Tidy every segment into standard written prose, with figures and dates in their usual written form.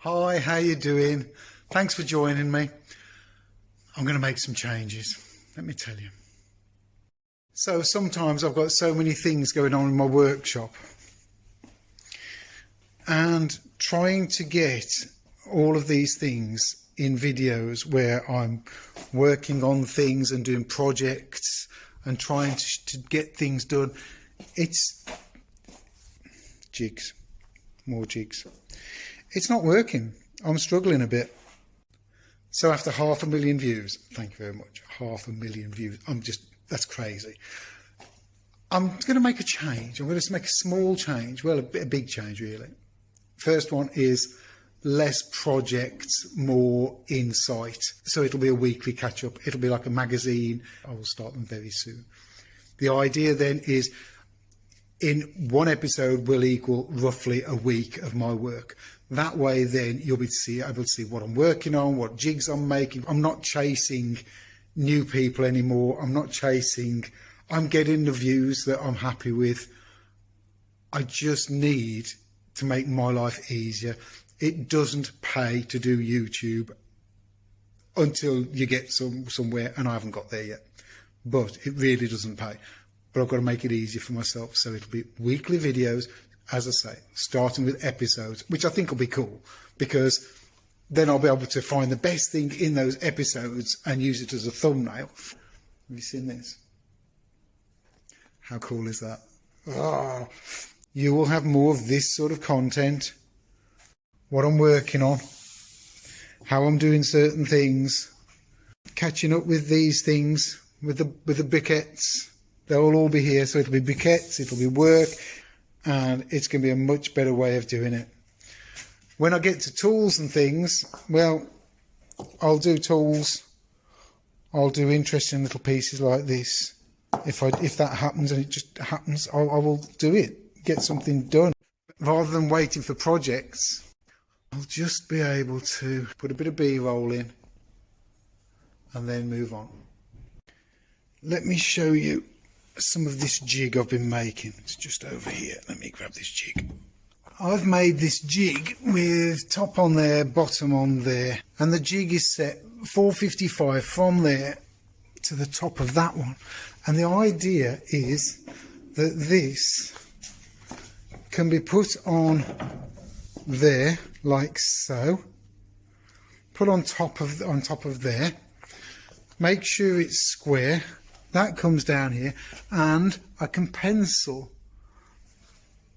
Hi, how you doing? Thanks for joining me. I'm going to make some changes, let me tell you. So sometimes I've got so many things going on in my workshop, and trying to get all of these things in videos where I'm working on things and doing projects and trying to get things done. It's jigs, more jigs. It's not working. I'm struggling a bit. So after 500,000 views, thank you very much, 500,000 views, that's crazy. I'm going to make a change. I'm going to make a small change, well, a big change really. First one is less projects, more insight. So it'll be a weekly catch up. It'll be like a magazine. I will start them very soon. The idea then is in one episode will equal roughly a week of my work. That way then you'll be able to see what I'm working on, what jigs I'm making. I'm not chasing new people anymore. I'm getting the views that I'm happy with. I just need to make my life easier. It doesn't pay to do YouTube until you get somewhere, and I haven't got there yet. But it really doesn't pay. But I've got to make it easier for myself. So it'll be weekly videos, as I say, starting with episodes, which I think will be cool, because then I'll be able to find the best thing in those episodes and use it as a thumbnail. Have you seen this? How cool is that? Oh. You will have more of this sort of content, what I'm working on, how I'm doing certain things, catching up with these things, with the briquettes. They'll all be here. So it'll be briquettes, it'll be work, and it's going to be a much better way of doing it. When I get to tools and things, well, I'll do tools. I'll do interesting little pieces like this. If that happens, and it just happens, I will do it. Get something done. Rather than waiting for projects, I'll just be able to put a bit of B-roll in and then move on. Let me show you some of this jig I've been making. It's just over here. Let me grab this jig. I've made this jig with top on there, bottom on there, and the jig is set 455 from there to the top of that one. And the idea is that this can be put on there like so, put on top of there, make sure it's square, that comes down here, and I can pencil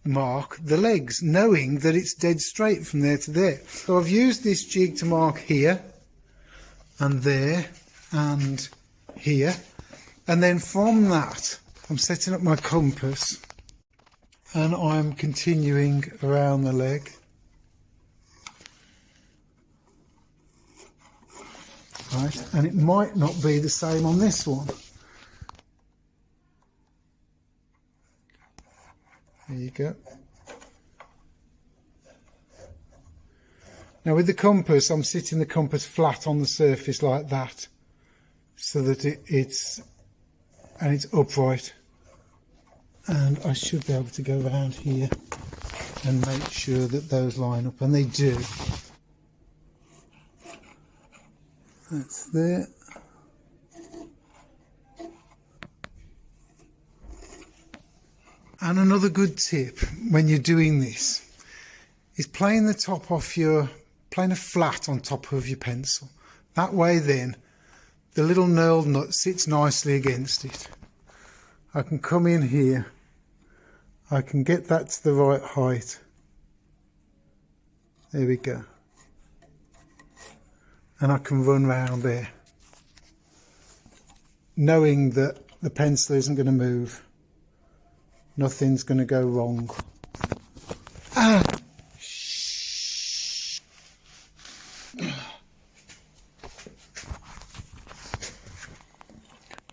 mark the legs, knowing that it's dead straight from there to there. So I've used this jig to mark here and there and here, and then from that I'm setting up my compass and I'm continuing around the leg. Right, and it might not be the same on this one. There you go. Now with the compass, I'm sitting the compass flat on the surface like that, so that it's upright. And I should be able to go around here and make sure that those line up, and they do. That's there. And another good tip when you're doing this is playing a flat on top of your pencil. That way then the little knurled nut sits nicely against it. I can come in here, I can get that to the right height. There we go. And I can run round there, knowing that the pencil isn't going to move. Nothing's going to go wrong. Ah!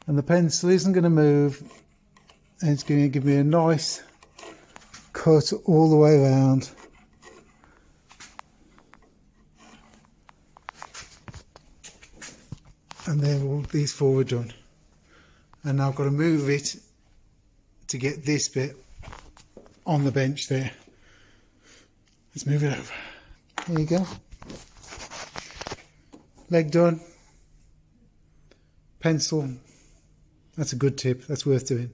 And the pencil isn't going to move, and it's going to give me a nice cut all the way around. And there, all these four are done. And now I've got to move it to get this bit on the bench there. Let's move it over. There you go. Leg done. Pencil. That's a good tip. That's worth doing.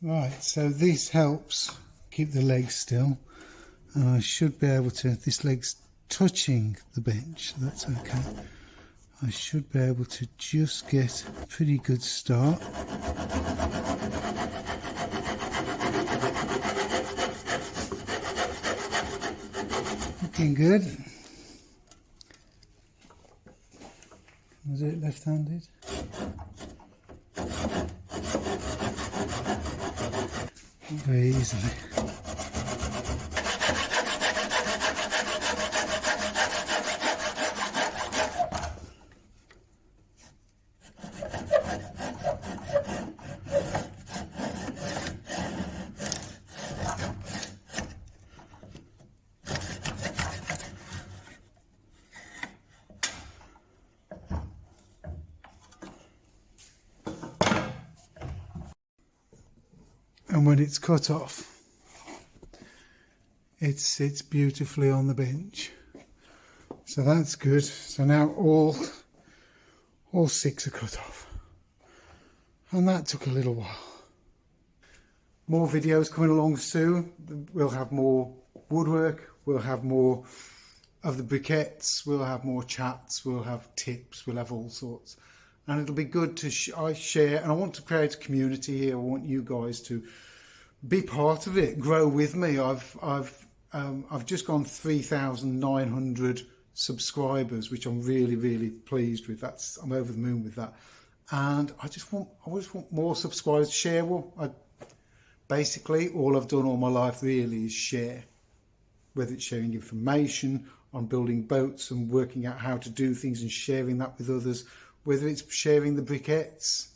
Right, so this helps keep the legs still. And I should be able to, this leg's touching the bench, so that's okay. I should be able to just get a pretty good start. Looking good. Was it left-handed? Very easily. And when it's cut off, it sits beautifully on the bench. So that's good. So now all 6 are cut off. And that took a little while. More videos coming along soon. We'll have more woodwork. We'll have more of the briquettes. We'll have more chats. We'll have tips. We'll have all sorts. And it'll be good to share. And I want to create a community here. I want you guys to be part of it. Grow with me. I've just gone 3,900 subscribers, which I'm really pleased with. I'm over the moon with that. And I just want more subscribers. Share. Well, basically all I've done all my life really is share. Whether it's sharing information on building boats and working out how to do things and sharing that with others, whether it's sharing the briquettes.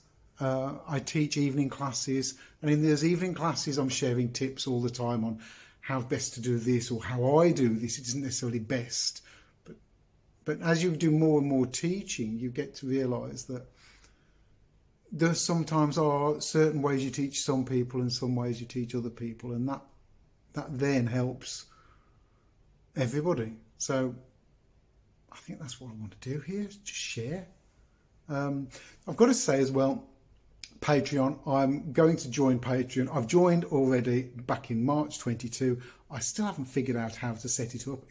I teach evening classes, and in those evening classes I'm sharing tips all the time on how best to do this or how I do this. It isn't necessarily best, but as you do more and more teaching, you get to realise that there sometimes are certain ways you teach some people and some ways you teach other people, and that then helps everybody. So I think that's what I want to do here, is just share. I've got to say as well, Patreon, I'm going to join Patreon. I've joined already back in March 22. I still haven't figured out how to set it up.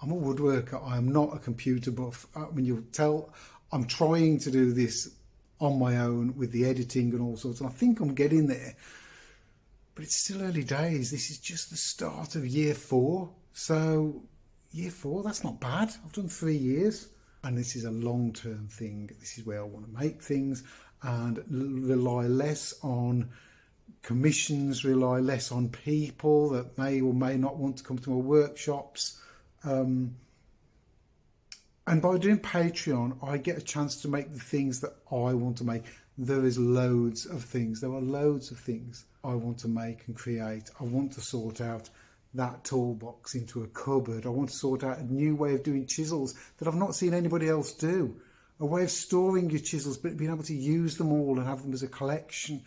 I'm a woodworker. I am not a computer buff. I mean, you'll tell I'm trying to do this on my own with the editing and all sorts, and I think I'm getting there. But it's still early days. This is just the start of year 4. So year 4, that's not bad. I've done 3 years. And this is a long-term thing. This is where I want to make things and rely less on commissions, rely less on people that may or may not want to come to my workshops. And by doing Patreon, I get a chance to make the things that I want to make. There is loads of things. There are loads of things I want to make and create. I want to sort out that toolbox into a cupboard. I want to sort out a new way of doing chisels that I've not seen anybody else do. A way of storing your chisels, but being able to use them all and have them as a collection.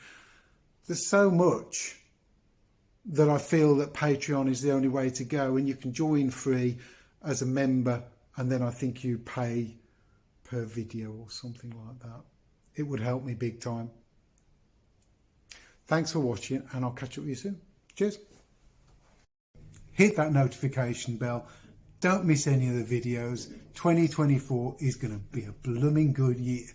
There's so much that I feel that Patreon is the only way to go, and you can join free as a member, and then I think you pay per video or something like that. It would help me big time. Thanks for watching, and I'll catch up with you soon. Cheers. Hit that notification bell. Don't miss any of the videos. 2024 is going to be a blooming good year.